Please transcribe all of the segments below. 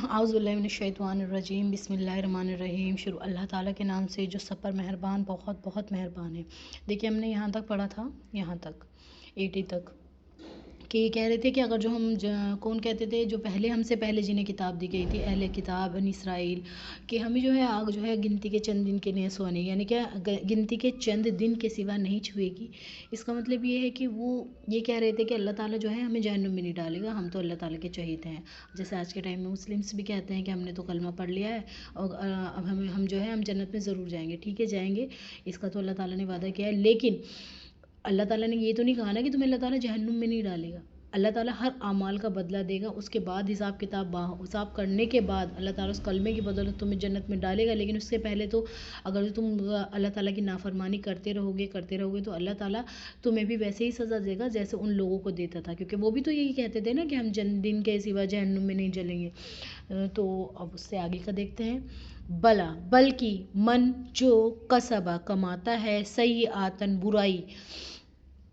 اعوذ باللہ من الشیطان الرجیم، بسم اللہ الرحمن الرحیم۔ شروع اللہ تعالیٰ کے نام سے جو سب پر مہربان، بہت بہت مہربان ہے۔ دیکھیے ہم نے یہاں تک پڑھا تھا، یہاں تک 80 تک، کہ یہ کہہ رہے تھے کہ اگر جو ہم کون کہتے تھے جو پہلے ہم سے پہلے جنہیں کتاب دی گئی تھی، اہل کتاب بنی اسرائیل، کہ ہمیں جو ہے آگ جو ہے گنتی کے چند دن کے لیے سونے، یعنی کہ گنتی کے چند دن کے سوا نہیں چھوئے گی۔ اس کا مطلب یہ ہے کہ وہ یہ کہہ رہے تھے کہ اللہ تعالیٰ جو ہے ہمیں جہنم میں نہیں ڈالے گا، ہم تو اللہ تعالیٰ کے چہیتے ہیں۔ جیسے آج کے ٹائم میں مسلمس بھی کہتے ہیں کہ ہم نے تو کلمہ پڑھ لیا ہے اور اب ہم جو ہے ہم جنت میں ضرور جائیں گے۔ ٹھیک ہے، جائیں گے، اس کا تو اللہ تعالیٰ نے وعدہ کیا ہے، لیکن اللہ تعالیٰ نے یہ تو نہیں کہا نا کہ تمہیں اللہ تعالیٰ جہنم میں نہیں ڈالے گا۔ اللہ تعالیٰ ہر اعمال کا بدلہ دے گا، اس کے بعد حساب کتاب حساب کرنے کے بعد اللہ تعالیٰ اس کلمے کی بدولت تمہیں جنت میں ڈالے گا۔ لیکن اس سے پہلے تو اگر تم اللہ تعالیٰ کی نافرمانی کرتے رہو گے تو اللہ تعالیٰ تمہیں بھی ویسے ہی سزا دے گا جیسے ان لوگوں کو دیتا تھا، کیونکہ وہ بھی تو یہی کہتے تھے نا کہ ہم دن کے سوا جہنم میں نہیں جلیں گے۔ تو اب اس سے آگے کا دیکھتے ہیں۔ بلا بلکہ من جو کسبہ کماتا ہے، سیئاتن برائی،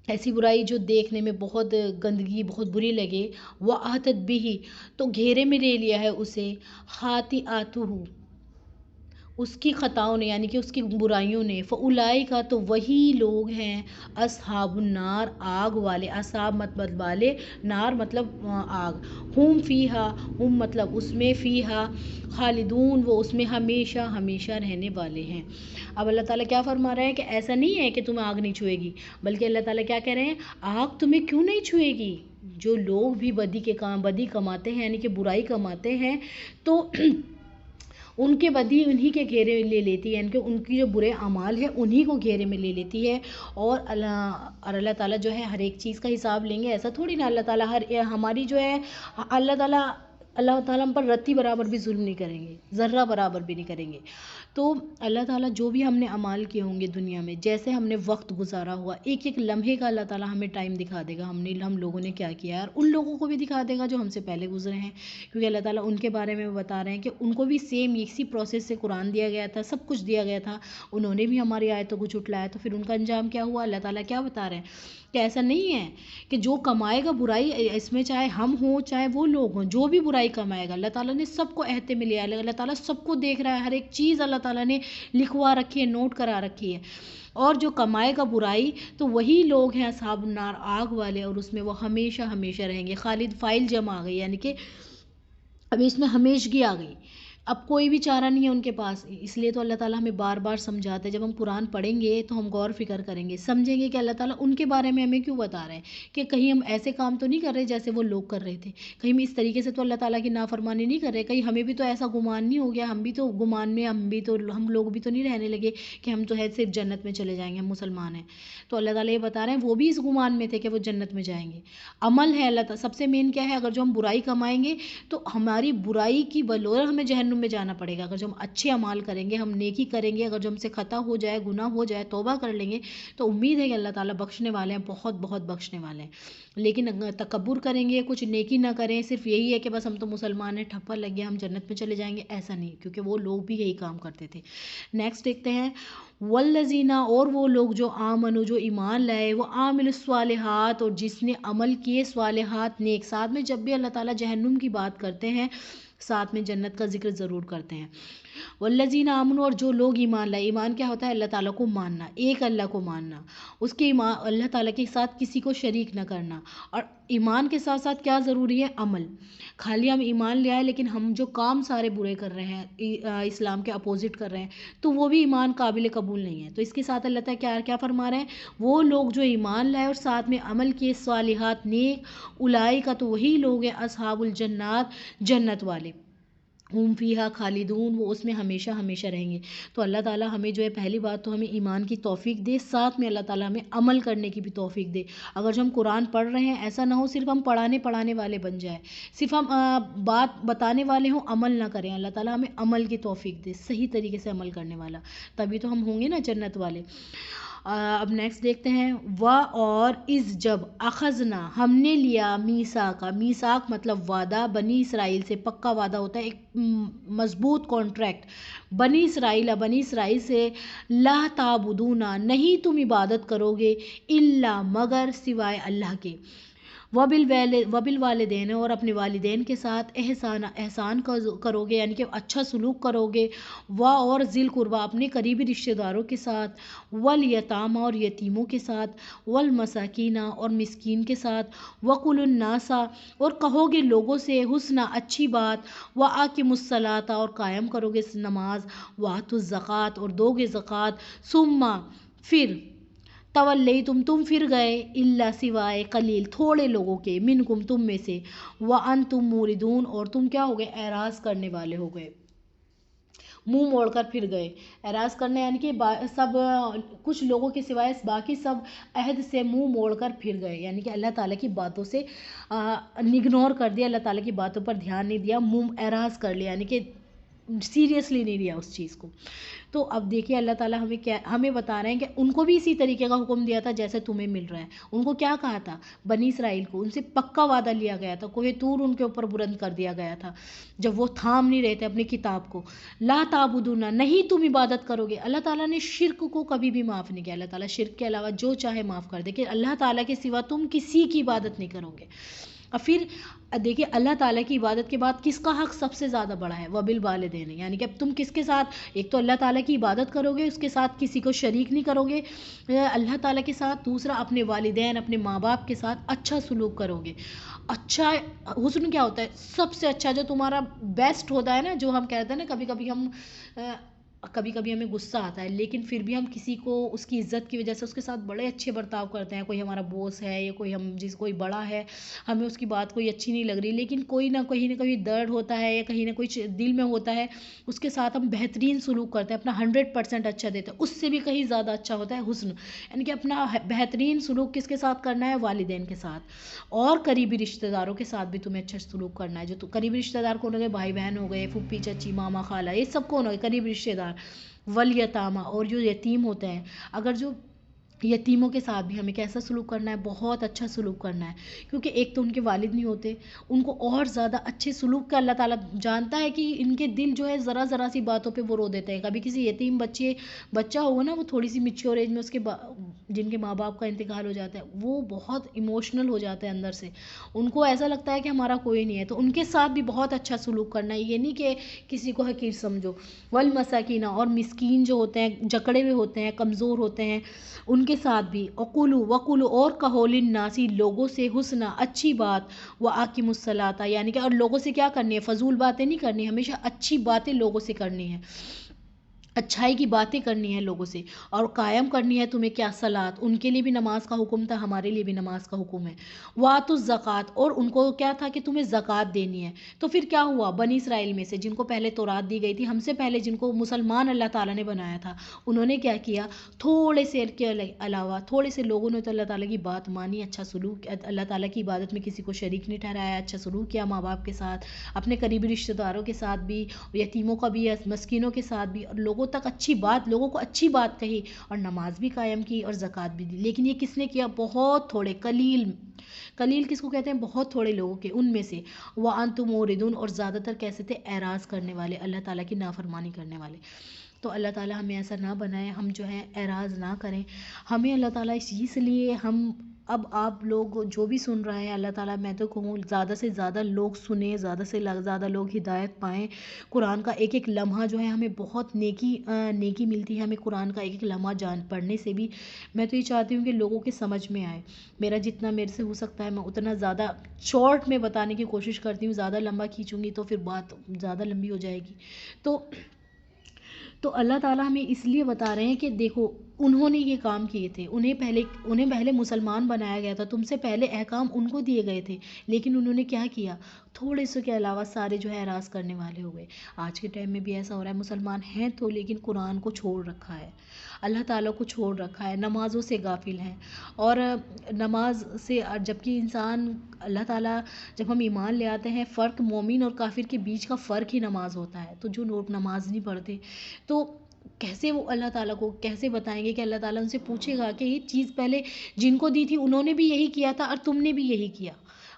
ایسی برائی جو دیکھنے میں بہت گندگی بہت بری لگے، وَأَحَاطَتْ بِهِ تو گھیرے میں لے لیا ہے اسے، خاطئاتہ اس کی خطاؤں نے، یعنی کہ اس کی برائیوں نے، فَأُولَئِکَ تو وہی لوگ ہیں، اصحاب النار آگ والے، اصحاب مطلب والے، نار مطلب آگ، ہم فیہا ہم مطلب اس میں، فیہا خالدون وہ اس میں ہمیشہ ہمیشہ رہنے والے ہیں۔ اب اللہ تعالیٰ کیا فرما رہے ہیں کہ ایسا نہیں ہے کہ تمہیں آگ نہیں چھوئے گی، بلکہ اللہ تعالیٰ کیا کہہ رہے ہیں، آگ تمہیں کیوں نہیں چھوئے گی؟ جو لوگ بھی بدی کماتے ہیں، یعنی کہ برائی کماتے ہیں، تو ان کے بدی انہی کے گھیرے میں لے لیتی ہے، یعنی کہ ان کی جو برے اعمال ہیں انہی کو گھیرے میں لے لیتی ہے۔ اور اللہ تعالیٰ جو ہے ہر ایک چیز کا حساب لیں گے، ایسا تھوڑی نا اللہ تعالیٰ ہماری جو ہے اللہ تعالیٰ ہم پر رتی برابر بھی ظلم نہیں کریں گے، ذرہ برابر بھی نہیں کریں گے۔ تو اللہ تعالیٰ جو بھی ہم نے اعمال کیے ہوں گے دنیا میں، جیسے ہم نے وقت گزارا ہوا، ایک ایک لمحے کا اللہ تعالیٰ ہمیں ٹائم دکھا دے گا، ہم لوگوں نے کیا کیا ہے، اور ان لوگوں کو بھی دکھا دے گا جو ہم سے پہلے گزرے ہیں، کیونکہ اللہ تعالیٰ ان کے بارے میں بتا رہے ہیں کہ ان کو بھی سیم اسی پروسیس سے قرآن دیا گیا تھا، سب کچھ دیا گیا تھا، انہوں نے بھی ہماری آیتوں کو جھٹلایا، تو پھر ان کا انجام کیا ہوا؟ اللہ تعالیٰ کیا بتا رہے ہیں کہ ایسا نہیں ہے کہ جو کمائے گا برائی، اس میں چاہے ہم ہوں چاہے وہ لوگ ہوں، جو بھی برائی کمائے گا، اللہ تعالیٰ نے سب کو احاطے میں لیا ہے، اللہ تعالیٰ سب کو دیکھ رہا ہے، ہر ایک چیز اللہ تعالیٰ نے لکھوا رکھی ہے، نوٹ کرا رکھی ہے، اور جو کمائے گا برائی تو وہی لوگ ہیں اصحاب النار آگ والے، اور اس میں وہ ہمیشہ ہمیشہ رہیں گے۔ خالد فائل جمع آ گئی، یعنی کہ ابھی اس میں ہمیشگی آ گئی، اب کوئی بھی چارہ نہیں ہے ان کے پاس۔ اس لیے تو اللہ تعالیٰ ہمیں بار بار سمجھاتے ہیں، جب ہم قرآن پڑھیں گے تو ہم غور فکر کریں گے، سمجھیں گے کہ اللہ تعالیٰ ان کے بارے میں ہمیں کیوں بتا رہے ہیں، کہ کہیں ہم ایسے کام تو نہیں کر رہے جیسے وہ لوگ کر رہے تھے، کہیں ہم اس طریقے سے تو اللہ تعالیٰ کی نافرمانی نہیں کر رہے، کہیں ہمیں بھی تو ایسا گمان نہیں ہو گیا، ہم بھی تو گمان میں ہم لوگ بھی تو نہیں رہنے لگے کہ ہم تو ہے صرف جنت میں چلے جائیں گے، ہم مسلمان ہیں۔ تو اللہ تعالیٰ یہ بتا رہے ہیں وہ بھی اس گمان میں تھے کہ وہ جنت میں جائیں گے۔ عمل ہے اللہ تعالیٰ سب سے مین کیا ہے، اگر جو ہم برائی کمائیں گے تو ہماری برائی کی بدولت ہمیں جہنم میں جانا پڑے گا۔ اگر جو ہم اچھے اعمال کریں گے، ہم نیکی کریں گے، اگر جو ہم سے خطا ہو جائے، گناہ ہو جائے، توبہ کر لیں گے، تو امید ہے کہ اللہ تعالیٰ بخشنے والے ہیں، بہت بہت بخشنے والے ہیں۔ لیکن اگر تکبر کریں گے، کچھ نیکی نہ کریں، صرف یہی ہے کہ بس ہم تو مسلمان ہیں، ٹھپا لگ گیا، ہم جنت میں چلے جائیں گے، ایسا نہیں، کیونکہ وہ لوگ بھی یہی کام کرتے تھے۔ نیکسٹ دیکھتے ہیں، والذین اور وہ لوگ جو آمنو جو ایمان لائے، وہ عامل الصالحات اور جس نے عمل کیے صالحات نیک، ساتھ میں جب بھی اللہ تعالیٰ جہنم کی بات کرتے ہیں ساتھ میں جنت کا ذکر ضرور کرتے ہیں۔ والذین آمنوا اور جو لوگ ایمان لائے، ایمان کیا ہوتا ہے؟ اللہ تعالیٰ کو ماننا، ایک اللہ کو ماننا، اس کے ایمان اللہ تعالیٰ کے ساتھ کسی کو شریک نہ کرنا، اور ایمان کے ساتھ ساتھ کیا ضروری ہے؟ عمل۔ خالی ہم ایمان لے آئے لیکن ہم جو کام سارے برے کر رہے ہیں، اسلام کے اپوزٹ کر رہے ہیں، تو وہ بھی ایمان قابل قبول نہیں ہے۔ تو اس کے ساتھ اللہ تعالیٰ کیا فرما رہے ہیں؟ وہ لوگ جو ایمان لائے اور ساتھ میں عمل کیے صالحات نیک، اولئک تو وہی لوگ ہیں اصحاب الجنات جنت والے، ہم فیہا خالدون وہ اس میں ہمیشہ ہمیشہ رہیں گے۔ تو اللہ تعالیٰ ہمیں جو ہے پہلی بات تو ہمیں ایمان کی توفیق دے، ساتھ میں اللہ تعالیٰ ہمیں عمل کرنے کی بھی توفیق دے۔ اگر جو ہم قرآن پڑھ رہے ہیں ایسا نہ ہو صرف ہم پڑھانے والے بن جائیں، صرف ہم بات بتانے والے ہوں، عمل نہ کریں۔ اللہ تعالیٰ ہمیں عمل کی توفیق دے، صحیح طریقے سے عمل کرنے والا، تبھی تو ہم ہوں گے نا جنت والے۔ اب نیکسٹ دیکھتے ہیں، اور اس جب اخذنا ہم نے لیا میثاق، میثاق مطلب وعدہ، بنی اسرائیل سے پکا وعدہ ہوتا ہے، ایک مضبوط کانٹریکٹ، بنی اسرائیل سے، لا تعبدون نہیں تم عبادت کرو گے، الا مگر سوائے اللہ کے، وبالوالدین، اور اپنے والدین کے ساتھ احسان کرو گے، یعنی کہ اچھا سلوک کرو گے، اور ذی القربیٰ اپنے قریبی رشتہ داروں کے ساتھ، والیتامى اور یتیموں کے ساتھ، والمساکین اور مسکین کے ساتھ، وقولوا الناس اور کہو گے لوگوں سے حسنا اچھی بات، واقیموا الصلاۃ اور قائم کرو گے نماز، وآتوا الزکوٰۃ اور دو گے زکوٰۃ، ثم پھر تولیتم تم پھر گئے، الا سوائے قلیل تھوڑے لوگوں کے، منکم تم میں سے، وانتم موردون اور تم کیا ہو گئے، اعراض کرنے والے ہو گئے، منہ موڑ کر پھر گئے۔ اعراض کرنے یعنی کہ سب کچھ لوگوں کے سوائے باقی سب عہد سے منہ موڑ کر پھر گئے، یعنی کہ اللہ تعالیٰ کی باتوں سے اگنور کر دیا، اللہ تعالیٰ کی باتوں پر دھیان نہیں دیا، منہ اعراض کر لیا، یعنی کہ سیریسلی نہیں لیا اس چیز کو۔ تو اب دیکھیے اللہ تعالیٰ ہمیں بتا رہے ہیں کہ ان کو بھی اسی طریقے کا حکم دیا تھا جیسے تمہیں مل رہا ہے۔ ان کو کیا کہا تھا؟ بنی اسرائیل کو ان سے پکا وعدہ لیا گیا تھا، کوہ طور ان کے اوپر بلند کر دیا گیا تھا جب وہ تھام نہیں رہے تھے اپنی کتاب کو، لا تعبدون نہیں تم عبادت کرو گے۔ اللہ تعالیٰ نے شرک کو کبھی بھی معاف نہیں کیا، اللہ تعالیٰ شرک کے علاوہ جو چاہے معاف کر دے، کہ اللہ تعالیٰ کے سوا تم کسی کی عبادت نہیں کرو گے۔ اور پھر دیکھیے اللہ تعالیٰ کی عبادت کے بعد کس کا حق سب سے زیادہ بڑا ہے؟ وبالوالدین، یعنی کہ اب تم کس کے ساتھ، ایک تو اللہ تعالیٰ کی عبادت کرو گے، اس کے ساتھ کسی کو شریک نہیں کرو گے اللہ تعالیٰ کے ساتھ، دوسرا اپنے والدین اپنے ماں باپ کے ساتھ اچھا سلوک کرو گے۔ اچھا حسن کیا ہوتا ہے؟ سب سے اچھا جو تمہارا بیسٹ ہوتا ہے نا، جو ہم کہتے ہیں نا کبھی کبھی ہمیں غصہ آتا ہے لیکن پھر بھی ہم کسی کو اس کی عزت کی وجہ سے اس کے ساتھ بڑے اچھے برتاؤ کرتے ہیں، کوئی ہمارا باس ہے یا کوئی بڑا ہے، ہمیں اس کی بات کوئی اچھی نہیں لگ رہی لیکن کوئی نہ کہیں درد ہوتا ہے یا کہیں نہ کوئی دل میں ہوتا ہے، اس کے ساتھ ہم بہترین سلوک کرتے ہیں، اپنا 100% اچھا دیتے ہیں، اس سے بھی کہیں زیادہ اچھا ہوتا ہے حسن، یعنی کہ اپنا بہترین سلوک کس کے ساتھ کرنا ہے؟ والدین کے ساتھ، اور قریبی رشتہ داروں کے ساتھ بھی تمہیں اچھا سلوک کرنا ہے۔ جو قریبی رشتہ دار کون ہو گئے؟ بھائی بہن ہو گئے، پھوپھی چچی ماما خالہ، یہ سب کون ہو گئے؟ قریبی رشتہ دار۔ والیتامى اور جو یتیم ہوتے ہیں، اگر جو یتیموں کے ساتھ بھی ہمیں کیسا سلوک کرنا ہے؟ بہت اچھا سلوک کرنا ہے، کیونکہ ایک تو ان کے والد نہیں ہوتے، ان کو اور زیادہ اچھے سلوک کا اللہ تعالیٰ جانتا ہے کہ ان کے دل جو ہے ذرا سی باتوں پہ وہ رو دیتے ہیں۔ کبھی کسی یتیم بچہ ہوگا نا، وہ تھوڑی سی میچور ایج میں اس کے جن کے ماں باپ کا انتقال ہو جاتا ہے، وہ بہت ایموشنل ہو جاتے ہیں اندر سے، ان کو ایسا لگتا ہے کہ ہمارا کوئی نہیں ہے، تو ان کے ساتھ بھی بہت اچھا سلوک کرنا ہے، یہ نہیں کہ کسی کو حقیر سمجھو۔ والمساکین اور مسکین جو ہوتے ہیں، جکڑے ہوئے ہوتے ہیں، کمزور ہوتے ہیں، ان کے ساتھ بھی، وقولوا اور کہو للناس لوگوں سے حسنا اچھی بات، واقیموا الصلاۃ یعنی کہ اور لوگوں سے کیا کرنی ہے؟ فضول باتیں نہیں کرنی، ہمیشہ اچھی باتیں لوگوں سے کرنی ہے، اچھائی کی باتیں کرنی ہے لوگوں سے، اور قائم کرنی ہے تمہیں کیا؟ صلاۃ، ان کے لیے بھی نماز کا حکم تھا، ہمارے لیے بھی نماز کا حکم ہے، وآتوا الزکوٰۃ اور ان کو کیا تھا کہ تمہیں زکوٰۃ دینی ہے۔ تو پھر کیا ہوا؟ بنی اسرائیل میں سے جن کو پہلے تورات دی گئی تھی، ہم سے پہلے جن کو مسلمان اللہ تعالیٰ نے بنایا تھا، انہوں نے کیا کیا؟ تھوڑے سے کے علاوہ تھوڑے سے لوگوں نے تو اللہ تعالیٰ کی بات مانی، اچھا سلوک، اللہ تعالیٰ کی عبادت میں کسی کو شریک نہیں ٹھہرایا، اچھا سلوک کیا ماں باپ کے ساتھ، اپنے قریبی رشتہ داروں کے ساتھ بھی، یتیموں کا بھی، مسکینوں کے ساتھ بھی، اور لوگوں تک اچھی بات، لوگوں کو اچھی بات کہی، اور نماز بھی قائم کی اور زکوٰۃ بھی دی۔ لیکن یہ کس نے کیا؟ بہت تھوڑے، قلیل کس کو کہتے ہیں؟ بہت تھوڑے لوگوں کے، ان میں سے، وانتم موردون اور زیادہ تر کیسے تھے؟ اعراض کرنے والے، اللہ تعالیٰ کی نافرمانی کرنے والے۔ تو اللہ تعالیٰ ہمیں ایسا نہ بنائے، ہم جو ہے اعراض نہ کریں، ہمیں اللہ تعالیٰ اس لیے اب آپ لوگ جو بھی سن رہے ہیں، اللہ تعالیٰ میں تو کہوں زیادہ سے زیادہ لوگ سنیں، زیادہ سے زیادہ لوگ ہدایت پائیں، قرآن کا ایک ایک لمحہ جو ہے ہمیں بہت نیکی ملتی ہے، ہمیں قرآن کا ایک ایک لمحہ پڑھنے سے بھی، میں تو یہ چاہتی ہوں کہ لوگوں کے سمجھ میں آئے، میرا جتنا میرے سے ہو سکتا ہے میں اتنا زیادہ شارٹ میں بتانے کی کوشش کرتی ہوں، زیادہ لمبا کھینچوں گی تو پھر بات زیادہ لمبی ہو جائے گی۔ تو اللہ تعالیٰ ہمیں اس لیے بتا رہے ہیں کہ دیکھو انہوں نے یہ کام کیے تھے، انہیں پہلے مسلمان بنایا گیا تھا، تم سے پہلے احکام ان کو دیے گئے تھے، لیکن انہوں نے کیا کیا؟ تھوڑے سے کے علاوہ سارے جو ہے اعراض کرنے والے ہو گئے۔ آج کے ٹائم میں بھی ایسا ہو رہا ہے، مسلمان ہیں تو لیکن قرآن کو چھوڑ رکھا ہے، اللہ تعالیٰ کو چھوڑ رکھا ہے، نمازوں سے غافل ہیں، اور نماز سے جبکہ انسان اللہ تعالیٰ جب ہم ایمان لے آتے ہیں، فرق مومن اور کافر کے بیچ کا فرق ہی نماز ہوتا ہے، تو جو لوگ نماز نہیں پڑھتے تو کیسے وہ اللہ تعالیٰ کو کیسے بتائیں گے کہ اللہ تعالیٰ ان سے پوچھے گا کہ یہ چیز پہلے جن کو دی تھی انہوں نے بھی یہی کیا تھا اور تم نے بھی یہی کیا۔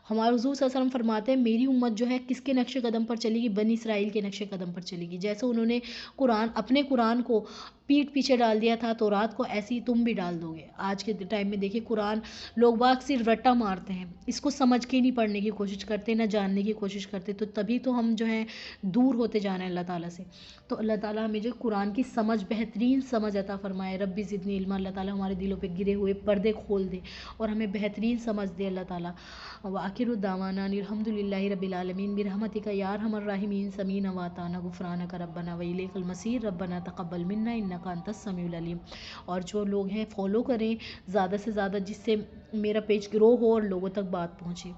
ہمارے حضور صلی اللہ علیہ وسلم فرماتے ہیں میری امت جو ہے کس کے نقش قدم پر چلے گی؟ بنی اسرائیل کے نقش قدم پر چلے گی، جیسے انہوں نے اپنے قرآن کو پیٹھ پیچھے ڈال دیا تھا تو رات کو ایسے ہی تم بھی ڈال دو گے۔ آج کے ٹائم میں دیکھیں قرآن لوگ باگ صرف رٹا مارتے ہیں، اس کو سمجھ کے نہیں پڑھنے کی کوشش کرتے، نہ جاننے کی کوشش کرتے، تو تبھی تو ہم جو ہیں دور ہوتے جا رہے ہیں اللہ تعالیٰ سے۔ تو اللہ تعالیٰ ہمیں جو قرآن کی سمجھ، بہترین سمجھ عطا فرمائے۔ ربی زدنی علما، اللہ تعالیٰ ہمارے دلوں پہ گرے ہوئے پردے کھول دے اور ہمیں بہترین سمجھ دے اللہ تعالیٰ۔ وآخر الدعوانا ان الحمد للہ رب العالمین برحمتک یا ارحم الراحمین سمیعنا واطعنا غفرانک ربنا والیک المصیر ربنا تقبل منا انک انت السمیع العلیم۔ اور جو لوگ ہیں فالو کریں زیادہ سے زیادہ، جس سے میرا پیج گرو ہو اور لوگوں تک بات پہنچے۔